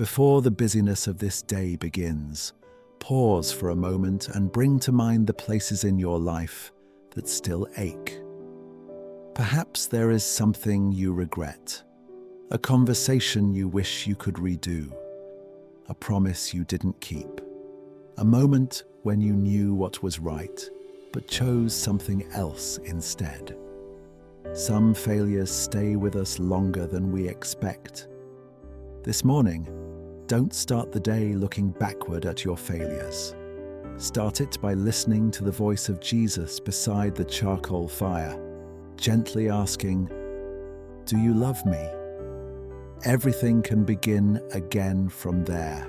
Before the busyness of this day begins, pause for a moment and bring to mind the places in your life that still ache. Perhaps there is something you regret, a conversation you wish you could redo, a promise you didn't keep, a moment when you knew what was right but chose something else instead. Some failures stay with us longer than we expect. This morning, don't start the day looking backward at your failures. Start it by listening to the voice of Jesus beside the charcoal fire, gently asking, "Do you love me?" Everything can begin again from there.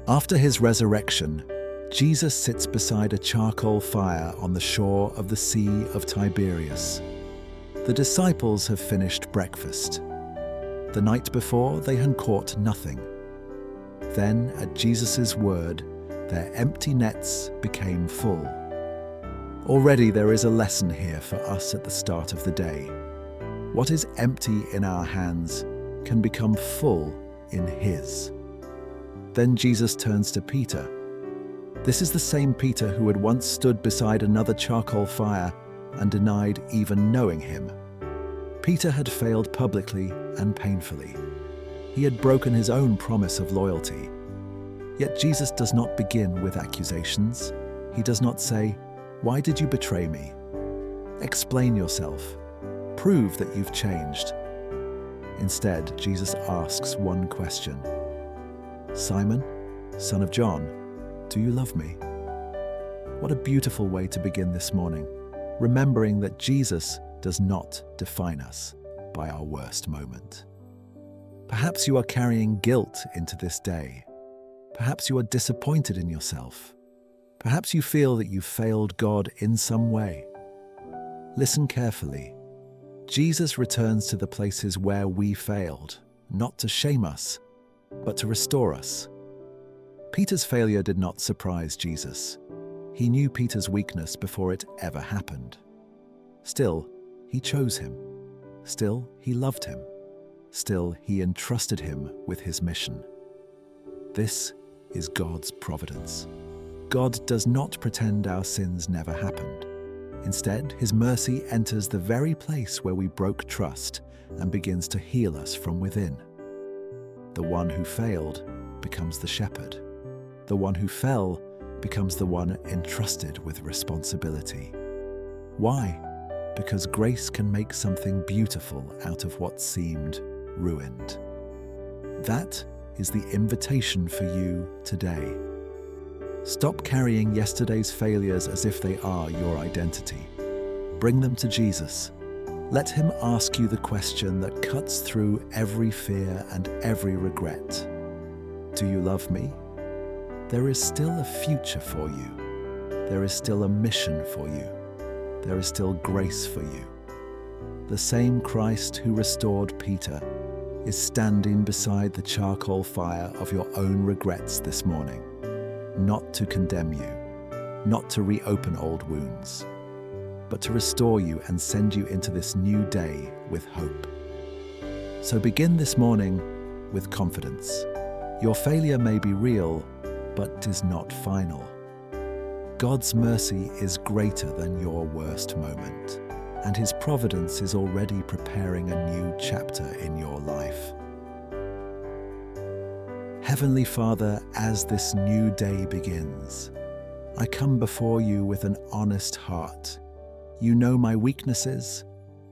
After his resurrection, Jesus sits beside a charcoal fire on the shore of the Sea of Tiberias. The disciples have finished breakfast. The night before, they had caught nothing. Then, at Jesus' word, their empty nets became full. Already there is a lesson here for us at the start of the day. What is empty in our hands can become full in His. Then Jesus turns to Peter. This is the same Peter who had once stood beside another charcoal fire and denied even knowing Him. Peter had failed publicly and painfully. He had broken his own promise of loyalty. Yet Jesus does not begin with accusations. He does not say, "Why did you betray me?" Explain yourself. Prove that you've changed. Instead, Jesus asks one question. "Simon, son of John, do you love me?" What a beautiful way to begin this morning, remembering that Jesus does not define us by our worst moment. Perhaps you are carrying guilt into this day. Perhaps you are disappointed in yourself. Perhaps you feel that you failed God in some way. Listen carefully. Jesus returns to the places where we failed, not to shame us, but to restore us. Peter's failure did not surprise Jesus. He knew Peter's weakness before it ever happened. Still, He chose him. Still, He loved him. Still, He entrusted him with His mission. This is God's providence. God does not pretend our sins never happened. Instead, His mercy enters the very place where we broke trust and begins to heal us from within. The one who failed becomes the shepherd. The one who fell becomes the one entrusted with responsibility. Why? Because grace can make something beautiful out of what seemed ruined. That is the invitation for you today. Stop carrying yesterday's failures as if they are your identity. Bring them to Jesus. Let Him ask you the question that cuts through every fear and every regret. Do you love me? There is still a future for you. There is still a mission for you. There is still grace for you. The same Christ who restored Peter is standing beside the charcoal fire of your own regrets this morning, not to condemn you, not to reopen old wounds, but to restore you and send you into this new day with hope. So begin this morning with confidence. Your failure may be real, but is not final. God's mercy is greater than your worst moment, and His providence is already preparing a new chapter in your life. Heavenly Father, as this new day begins, I come before you with an honest heart. You know my weaknesses,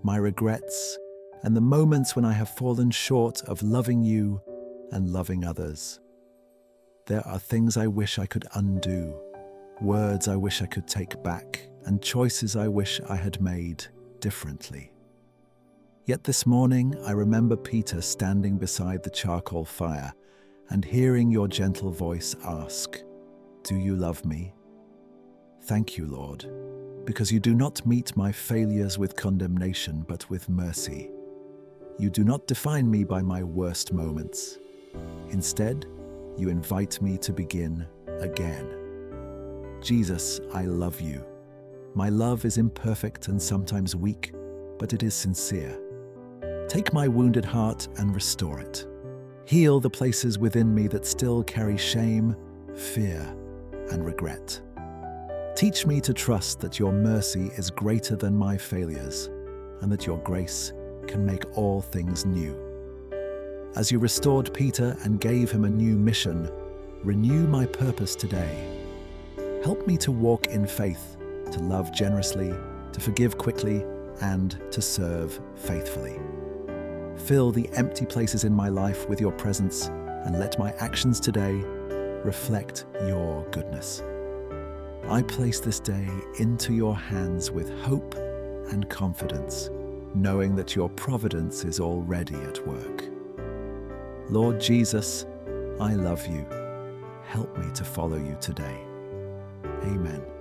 my regrets, and the moments when I have fallen short of loving you and loving others. There are things I wish I could undo, words I wish I could take back, and choices I wish I had made differently. Yet this morning I remember Peter standing beside the charcoal fire and hearing your gentle voice ask, "Do you love me?" Thank you, Lord, because you do not meet my failures with condemnation but with mercy. You do not define me by my worst moments. Instead, you invite me to begin again. Jesus, I love you. My love is imperfect and sometimes weak, but it is sincere. Take my wounded heart and restore it. Heal the places within me that still carry shame, fear, and regret. Teach me to trust that your mercy is greater than my failures, and that your grace can make all things new. As you restored Peter and gave him a new mission, renew my purpose today. Help me to walk in faith, to love generously, to forgive quickly, and to serve faithfully. Fill the empty places in my life with your presence, and let my actions today reflect your goodness. I place this day into your hands with hope and confidence, knowing that your providence is already at work. Lord Jesus, I love you. Help me to follow you today. Amen.